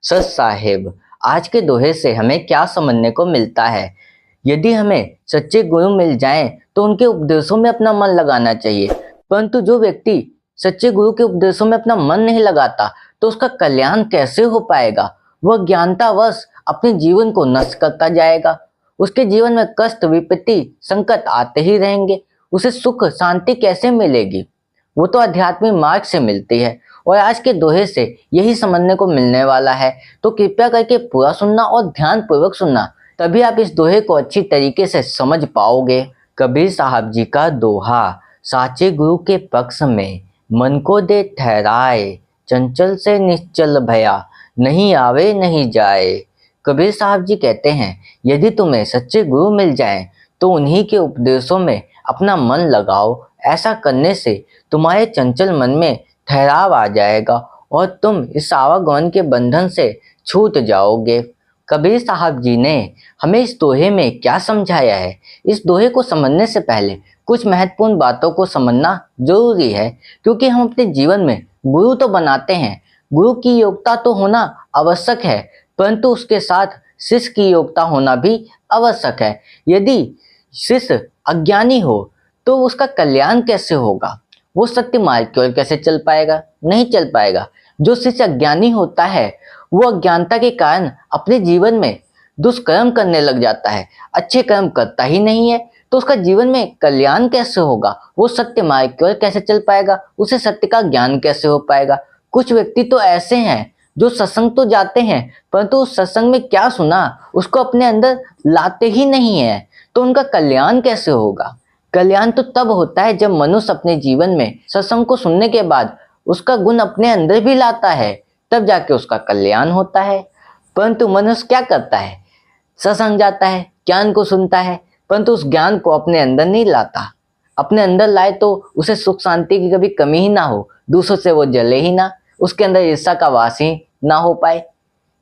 सच साहेब, आज के दोहे से हमें क्या समझने को मिलता है? यदि हमें सच्चे गुरु मिल जाएं तो उनके उपदेशों में अपना मन लगाना चाहिए, परंतु जो व्यक्ति सच्चे गुरु के उपदेशों में अपना मन नहीं लगाता तो उसका कल्याण कैसे हो पाएगा? वह ज्ञानतावश अपने जीवन को नष्ट करता जाएगा। उसके जीवन में कष्ट, विपत्ति, संकट आते ही रहेंगे। उसे सुख शांति कैसे मिलेगी? वो तो आध्यात्मिक मार्ग से मिलती है और आज के दोहे से यही समझने को मिलने वाला है। तो कृपया करके पूरा सुनना और ध्यान पूर्वक सुनना, तभी आप इस दोहे को अच्छी तरीके से समझ पाओगे। कबीर साहब जी का दोहा, साचे गुरु के पक्ष में मन को दे ठहराए, चंचल से निश्चल भया, नहीं आवे नहीं जाए। कबीर साहब जी कहते हैं, यदि तुम्हें सच्चे गुरु मिल जाएं तो उन्हीं के उपदेशों में अपना मन लगाओ। ऐसा करने से तुम्हारे चंचल मन में ठहराव आ जाएगा और तुम इस आवागमन के बंधन से छूट जाओगे। कबीर साहब जी ने हमें इस दोहे में क्या समझाया है? इस दोहे को समझने से पहले कुछ महत्वपूर्ण बातों को समझना जरूरी है, क्योंकि हम अपने जीवन में गुरु तो बनाते हैं, गुरु की योग्यता तो होना आवश्यक है, परंतु उसके साथ शिष्य की योग्यता होना भी आवश्यक है। यदि शिष्य अज्ञानी हो तो उसका कल्याण कैसे होगा? वो सत्य मार्ग की ओर कैसे चल पाएगा? नहीं चल पाएगा। जो शिष्य अज्ञानी होता है वो अज्ञानता के कारण अपने जीवन में दुष्कर्म करने लग जाता है, अच्छे कर्म करता ही नहीं है, तो उसका जीवन में कल्याण कैसे होगा? वो सत्य मार्ग की ओर कैसे चल पाएगा? उसे सत्य का ज्ञान कैसे हो पाएगा? कुछ व्यक्ति तो ऐसे हैं जो सत्संग तो जाते हैं, परंतु उस सत्संग में क्या सुना उसको अपने अंदर लाते ही नहीं है, तो उनका कल्याण कैसे होगा? कल्याण तो तब होता है जब मनुष्य अपने जीवन में सत्संग को सुनने के बाद उसका गुण अपने अंदर भी लाता है, तब जाके उसका कल्याण होता है। परंतु मनुष्य क्या करता है? सत्संग जाता है, ज्ञान को सुनता है, परंतु उस ज्ञान को अपने अंदर नहीं लाता। अपने अंदर लाए तो उसे सुख शांति की कभी कमी ही ना हो, दूसरों से वो जले ही ना, उसके अंदर ईर्ष्या का वास ही ना हो पाए।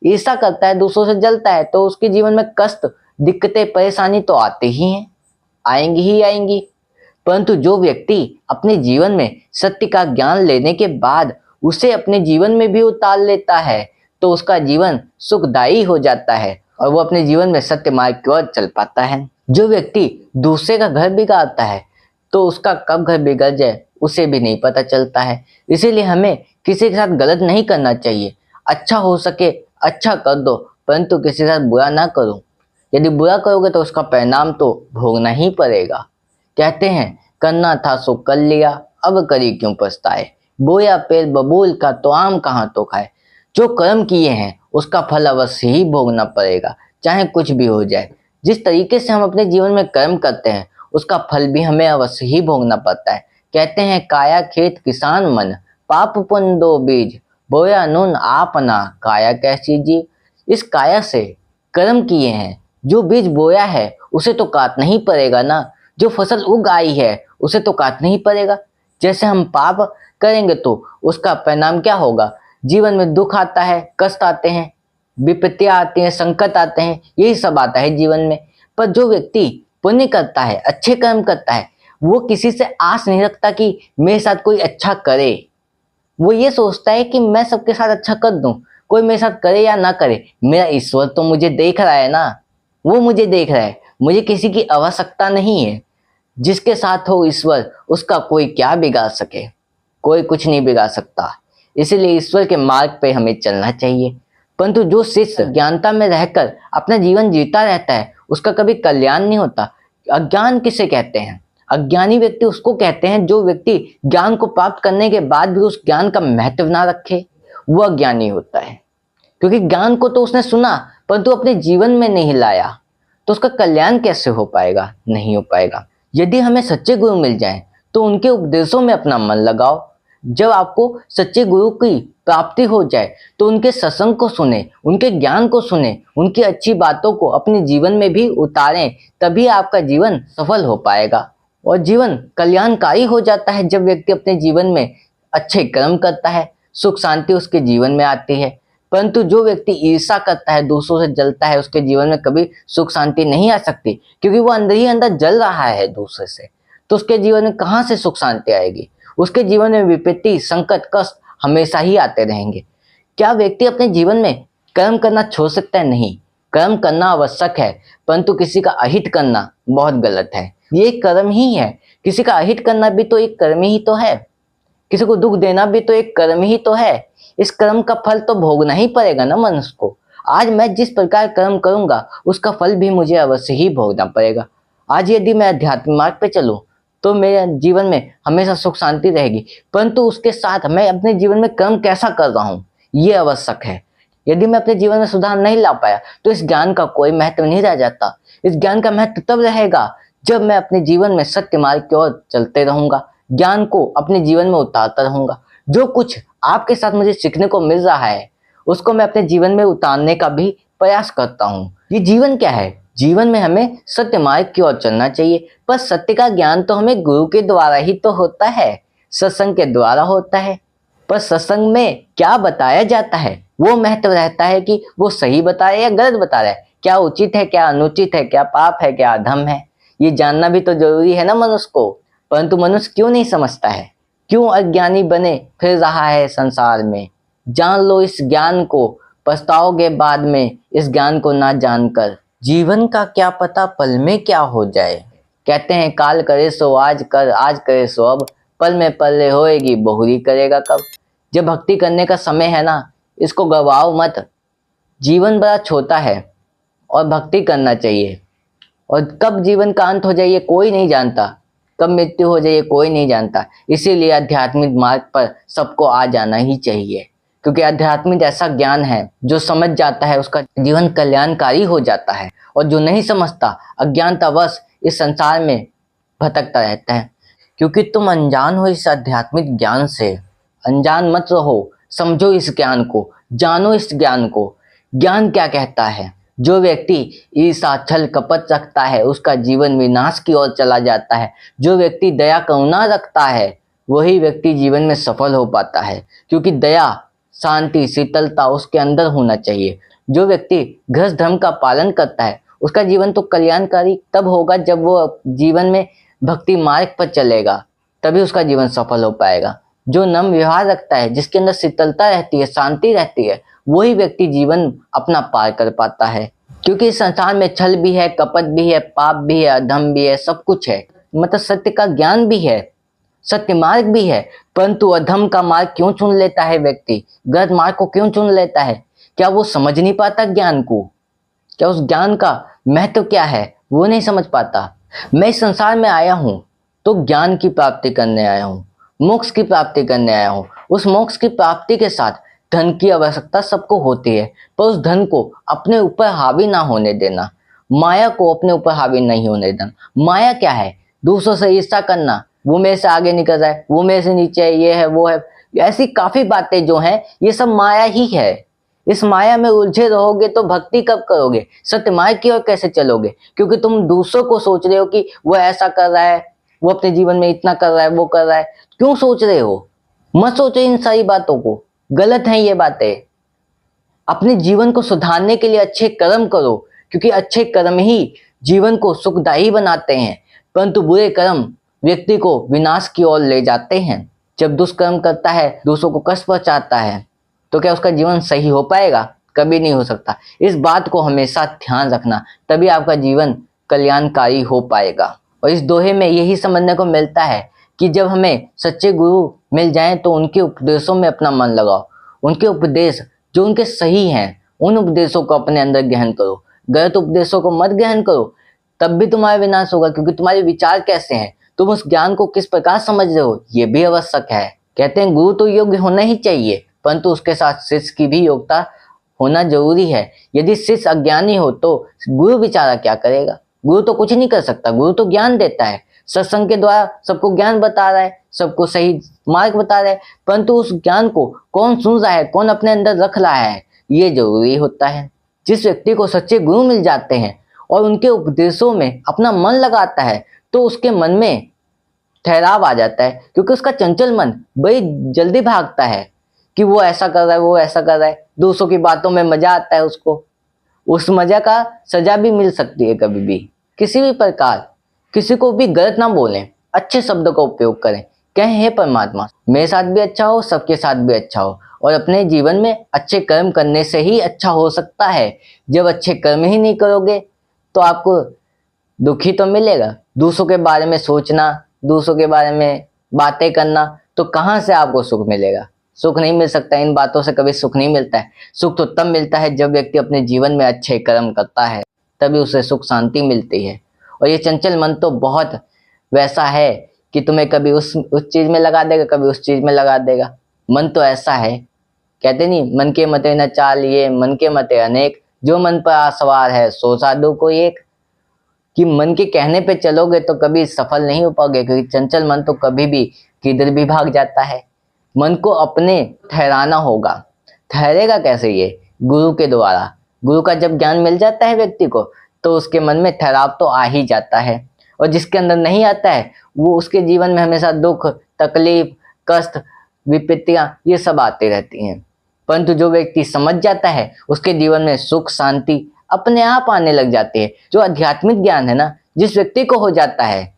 ईर्ष्या करता है, दूसरों से जलता है, तो उसके जीवन में कष्ट, दिक्कतें, परेशानी तो आते ही हैं, आएंगी ही आएंगी। परंतु जो व्यक्ति अपने जीवन में सत्य का ज्ञान लेने के बाद उसे अपने जीवन में भी उतार लेता है तो उसका जीवन सुखदायी हो जाता है और वो अपने जीवन में सत्य मार्ग की ओर चल पाता है। जो व्यक्ति दूसरे का घर बिगाड़ता है तो उसका कब घर बिगड़ जाए उसे भी नहीं पता चलता है। इसीलिए हमें किसी के साथ गलत नहीं करना चाहिए। अच्छा हो सके अच्छा कर दो, परंतु किसी के साथ बुरा ना करो। यदि बुरा करोगे तो उसका परिणाम तो भोगना ही पड़ेगा। कहते हैं, करना था सो कर लिया, अब करी क्यों पछताए, बोया पेड़ बबूल का तो आम कहाँ तो खाए। जो कर्म किए हैं उसका फल अवश्य ही भोगना पड़ेगा, चाहे कुछ भी हो जाए। जिस तरीके से हम अपने जीवन में कर्म करते हैं उसका फल भी हमें अवश्य ही भोगना पड़ता है। कहते हैं, काया खेत किसान मन, पाप पुण्य दो बीज, बोया नून आपना, काया कैसी जीव। इस काया से कर्म किए हैं, जो बीज बोया है उसे तो काटना ही पड़ेगा ना, जो फसल उग आई है उसे तो काटना ही पड़ेगा। जैसे हम पाप करेंगे तो उसका परिणाम क्या होगा? जीवन में दुख आता है, कष्ट आते हैं, विपत्तियां आती हैं, संकट आते हैं, यही सब आता है जीवन में। पर जो व्यक्ति पुण्य करता है, अच्छे कर्म करता है, वो किसी से आस नहीं रखता कि मेरे साथ कोई अच्छा करे। वो ये सोचता है कि मैं सबके साथ अच्छा कर दूं, कोई मेरे साथ करे या ना करे, मेरा ईश्वर तो मुझे देख रहा है ना, वो मुझे देख रहा है, मुझे किसी की आवश्यकता नहीं है। जिसके साथ हो ईश्वर उसका कोई क्या बिगाड़ सके? कोई कुछ नहीं बिगाड़ सकता। इसीलिए ईश्वर के मार्ग पे हमें चलना चाहिए। परंतु जो शिष्य अज्ञानता में रहकर अपना जीवन जीता रहता है उसका कभी कल्याण नहीं होता। अज्ञान किसे कहते हैं? अज्ञानी व्यक्ति उसको कहते हैं जो व्यक्ति ज्ञान को प्राप्त करने के बाद भी उस ज्ञान का महत्व ना रखे, वो अज्ञानी होता है। क्योंकि ज्ञान को तो उसने सुना परंतु अपने जीवन में नहीं लाया, तो उसका कल्याण कैसे हो पाएगा? नहीं हो पाएगा। यदि हमें सच्चे गुरु मिल जाएं तो उनके उपदेशों में अपना मन लगाओ। जब आपको सच्चे गुरु की प्राप्ति हो जाए तो उनके सत्संग को सुने, उनके ज्ञान को सुने, उनकी अच्छी बातों को अपने जीवन में भी उतारें, तभी आपका जीवन सफल हो पाएगा और जीवन कल्याणकारी हो जाता है। जब व्यक्ति अपने जीवन में अच्छे कर्म करता है, सुख शांति उसके जीवन में आती है। परंतु जो व्यक्ति ईर्ष्या करता है, दूसरों से जलता है, उसके जीवन में कभी सुख शांति नहीं आ सकती, क्योंकि वो अंदर ही अंदर जल रहा है दूसरे से। तो उसके जीवन में कहाँ से सुख शांति आएगी? उसके जीवन में विपत्ति, संकट, कष्ट हमेशा ही आते रहेंगे। क्या व्यक्ति अपने जीवन में कर्म करना छोड़ सकता है? नहीं, कर्म करना आवश्यक है, परंतु किसी का अहित करना बहुत गलत है। ये एक कर्म ही है, किसी का अहित करना भी तो एक कर्म ही तो है, किसी को दुख देना भी तो एक कर्म ही तो है। इस कर्म का फल तो भोगना ही पड़ेगा ना मनुष्य को। आज मैं जिस प्रकार कर्म करूंगा उसका फल भी मुझे अवश्य ही भोगना पड़ेगा। आज यदि मैं अध्यात्म मार्ग पे चलूं तो मेरे जीवन में हमेशा सुख शांति रहेगी, परंतु उसके साथ मैं अपने जीवन में कर्म कैसा कर रहा हूँ ये आवश्यक है। यदि मैं अपने जीवन में सुधार नहीं ला पाया तो इस ज्ञान का कोई महत्व नहीं रह जाता। इस ज्ञान का महत्व तब रहेगा जब मैं अपने जीवन में सत्य मार्ग की ओर चलते रहूंगा, ज्ञान को अपने जीवन में उतारता रहूंगा। जो कुछ आपके साथ मुझे सीखने को मिल रहा है उसको मैं अपने जीवन में उतारने का भी प्रयास करता हूँ। ये जीवन क्या है? जीवन में हमें सत्य मार्ग की ओर चलना चाहिए, पर सत्य का ज्ञान तो हमें गुरु के द्वारा ही तो होता है, सत्संग के द्वारा होता है। पर सत्संग में क्या बताया जाता है वो महत्व रहता है कि वो सही बता रहा है या गलत बता रहा है, क्या उचित है क्या अनुचित है, क्या पाप है क्या अधम है, ये जानना भी तो जरूरी है ना मनुष्य को। परंतु मनुष्य क्यों नहीं समझता है, क्यों अज्ञानी बने फिर रहा है संसार में। जान लो इस ज्ञान को, पछताओगे बाद में इस ज्ञान को ना जानकर। जीवन का क्या पता पल में क्या हो जाए। कहते हैं काल करे सो आज कर, आज करे सो अब, पल में पल्ले होएगी बहुरी करेगा कब। जब भक्ति करने का समय है ना, इसको गवाओ मत। जीवन बड़ा छोटा है और भक्ति करना चाहिए। और कब जीवन का अंत हो जाए कोई नहीं जानता, कब मृत्यु हो जाए कोई नहीं जानता। इसीलिए आध्यात्मिक मार्ग पर सबको आ जाना ही चाहिए, क्योंकि आध्यात्मिक ऐसा ज्ञान है जो समझ जाता है उसका जीवन कल्याणकारी हो जाता है, और जो नहीं समझता अज्ञानतावश इस संसार में भटकता रहता है। क्योंकि तुम अनजान हो इस आध्यात्मिक ज्ञान से, अनजान मत रहो, समझो इस ज्ञान को, जानो इस ज्ञान को। ज्ञान क्या कहता है? जो व्यक्ति ईर्ष्या छल कपट रखता है उसका जीवन विनाश की ओर चला जाता है। जो व्यक्ति दया करुणा रखता है वही व्यक्ति जीवन में सफल हो पाता है, क्योंकि दया शांति शीतलता उसके अंदर होना चाहिए। जो व्यक्ति गृहस्थ धर्म का पालन करता है उसका जीवन तो कल्याणकारी तब होगा जब वो जीवन में भक्ति मार्ग पर चलेगा, तभी उसका जीवन सफल हो पाएगा। जो नम्र व्यवहार रखता है, जिसके अंदर शीतलता रहती है, शांति रहती है, वही व्यक्ति जीवन अपना पार कर पाता है। क्योंकि इस संसार में छल भी है, कपट भी है, पाप भी है, अधम भी है, सब कुछ है। मतलब सत्य का ज्ञान भी है, सत्य मार्ग भी है, परंतु अधम का मार्ग क्यों चुन लेता है व्यक्ति, गलत मार्ग को क्यों चुन लेता है? क्या वो समझ नहीं पाता ज्ञान को? क्या उस ज्ञान का महत्व क्या है वो नहीं समझ पाता? मैं इस संसार में आया हूं तो ज्ञान की प्राप्ति करने आया हूं, मोक्ष की प्राप्ति करने आया हूं। उस मोक्ष की प्राप्ति के साथ धन की आवश्यकता सबको होती है, पर उस धन को अपने ऊपर हावी ना होने देना, माया को अपने ऊपर हावी नहीं होने देना। माया क्या है? दूसरों से ईर्ष्या करना, वो मेरे से आगे निकल रहा है, वो मेरे से नीचे है, ये है वो है, ऐसी काफी बातें जो हैं ये सब माया ही है। इस माया में उलझे रहोगे तो भक्ति कब करोगे, सत्य मार्ग की ओर कैसे चलोगे? क्योंकि तुम दूसरों को सोच रहे हो कि वो ऐसा कर रहा है, वो अपने जीवन में इतना कर रहा है, वो कर रहा है। क्यों सोच रहे हो? मत सोचो इन सारी बातों को, गलत हैं ये बातें। अपने जीवन को सुधारने के लिए अच्छे कर्म करो, क्योंकि अच्छे कर्म ही जीवन को सुखदायी बनाते हैं, परंतु बुरे कर्म व्यक्ति को विनाश की ओर ले जाते हैं। जब दुष्कर्म करता है, दूसरों को कष्ट पहुंचाता है, तो क्या उसका जीवन सही हो पाएगा? कभी नहीं हो सकता। इस बात को हमेशा ध्यान रखना, तभी आपका जीवन कल्याणकारी हो पाएगा। और इस दोहे में यही समझने को मिलता है कि जब हमें सच्चे गुरु मिल जाएं तो उनके उपदेशों में अपना मन लगाओ। उनके उपदेश जो उनके सही हैं उन उपदेशों को अपने अंदर ग्रहण करो, गलत उपदेशों को मत ग्रहण करो, तब भी तुम्हारा विनाश होगा। क्योंकि तुम्हारे विचार कैसे हैं, तुम उस ज्ञान को किस प्रकार समझ रहे हो, ये भी आवश्यक है। कहते हैं गुरु तो योग्य होना ही चाहिए, परंतु उसके साथ शिष्य की भी योग्यता होना जरूरी है। यदि शिष्य अज्ञानी हो तो गुरु बेचारा क्या करेगा? गुरु तो कुछ नहीं कर सकता, गुरु तो ज्ञान देता है, सत्संग के द्वारा सबको ज्ञान बता रहा है, सबको सही मार्ग बता रहा है, परंतु उस ज्ञान को कौन सुन रहा है, कौन अपने अंदर रख रहा है, ये जरूरी होता है। जिस व्यक्ति को सच्चे गुरु मिल जाते हैं और उनके उपदेशों में अपना मन लगाता है तो उसके मन में ठहराव आ जाता है, क्योंकि उसका चंचल मन बड़ी जल्दी भागता है कि वो ऐसा कर रहा है, वो ऐसा कर रहा है। दूसरों की बातों में मजा आता है उसको, उस मजा का सजा भी मिल सकती है कभी भी। किसी भी प्रकार किसी को भी गलत ना बोलें, अच्छे शब्दों का उपयोग करें। कहें हे परमात्मा मेरे साथ भी अच्छा हो, सबके साथ भी अच्छा हो, और अपने जीवन में अच्छे कर्म करने से ही अच्छा हो सकता है। जब अच्छे कर्म ही नहीं करोगे तो आपको दुख ही तो मिलेगा। दूसरों के बारे में सोचना, दूसरों के बारे में बातें करना, तो कहाँ से आपको सुख मिलेगा? सुख नहीं मिल सकता, इन बातों से कभी सुख नहीं मिलता है। सुख तो तब मिलता है जब व्यक्ति अपने जीवन में अच्छे कर्म करता है, तभी उसे सुख शांति मिलती है। और ये चंचल मन तो बहुत वैसा है कि तुम्हें कभी उस चीज में लगा देगा, कभी उस चीज में लगा देगा। मन तो ऐसा है, कहते नहीं मन के मते न चालिए, मन के मते अनेक, जो मन पर आसवार है सो साधु कोई एक। कि मन के कहने पे चलोगे तो कभी सफल नहीं हो पाओगे, क्योंकि चंचल मन तो कभी भी किधर भी भाग जाता है। मन को अपने ठहराना होगा। ठहरेगा कैसे? ये गुरु के द्वारा। गुरु का जब ज्ञान मिल जाता है व्यक्ति को, तो उसके मन में ठहराव तो आ ही जाता है। और जिसके अंदर नहीं आता है, वो उसके जीवन में हमेशा दुख, तकलीफ, कष्ट, विपत्तियां ये सब आती रहती हैं। परंतु जो व्यक्ति समझ जाता है, उसके जीवन में सुख शांति अपने आप आने लग जाती है। जो आध्यात्मिक ज्ञान है ना, जिस व्यक्ति को हो जाता है,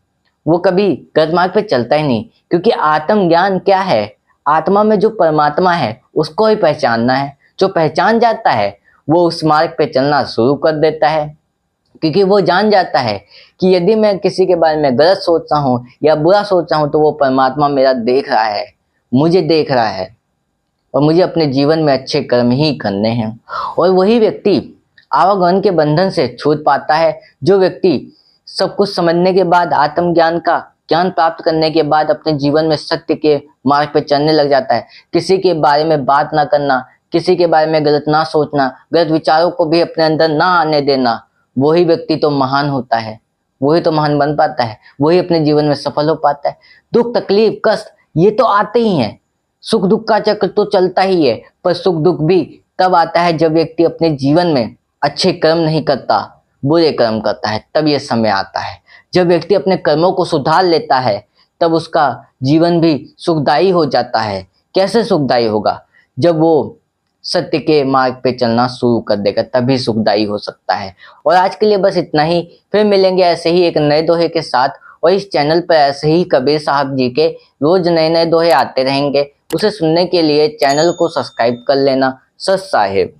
वो कभी गलत मार्ग पे चलता ही नहीं। क्योंकि आत्म ज्ञान क्या है? आत्मा में जो परमात्मा है उसको ही पहचानना है। जो पहचान जाता है वो उस मार्ग पे चलना शुरू कर देता है। क्योंकि वो जान जाता है कि यदि मैं किसी के बारे में गलत सोचता हूँ या बुरा सोचता हूँ, तो वो परमात्मा मेरा देख रहा है, मुझे देख रहा है, और मुझे अपने जीवन में अच्छे कर्म ही करने हैं। और वही व्यक्ति आवागमन के बंधन से छूट पाता है। जो व्यक्ति सब कुछ समझने के बाद, आत्मज्ञान का ज्ञान प्राप्त करने के बाद अपने जीवन में सत्य के मार्ग पर चलने लग जाता है। किसी के बारे में बात ना करना, किसी के बारे में गलत ना सोचना, गलत विचारों को भी अपने अंदर ना आने देना, वही व्यक्ति तो महान होता है। वही तो महान बन पाता है, वही अपने जीवन में सफल हो पाता है। दुख, तकलीफ, कष्ट ये तो आते ही हैं। सुख दुख का चक्र तो चलता ही है, पर सुख दुख भी तब आता है जब व्यक्ति अपने जीवन में अच्छे कर्म नहीं करता, बुरे कर्म करता है। तब यह समय आता है जब व्यक्ति अपने कर्मों को सुधार लेता है, तब उसका जीवन भी सुखदायी हो जाता है। कैसे सुखदायी होगा? जब वो सत्य के मार्ग पे चलना शुरू कर देगा, तभी सुखदायी हो सकता है। और आज के लिए बस इतना ही। फिर मिलेंगे ऐसे ही एक नए दोहे के साथ। और इस चैनल पर ऐसे ही कबीर साहब जी के रोज नए नए दोहे आते रहेंगे। उसे सुनने के लिए चैनल को सब्सक्राइब कर लेना। सत साहिब।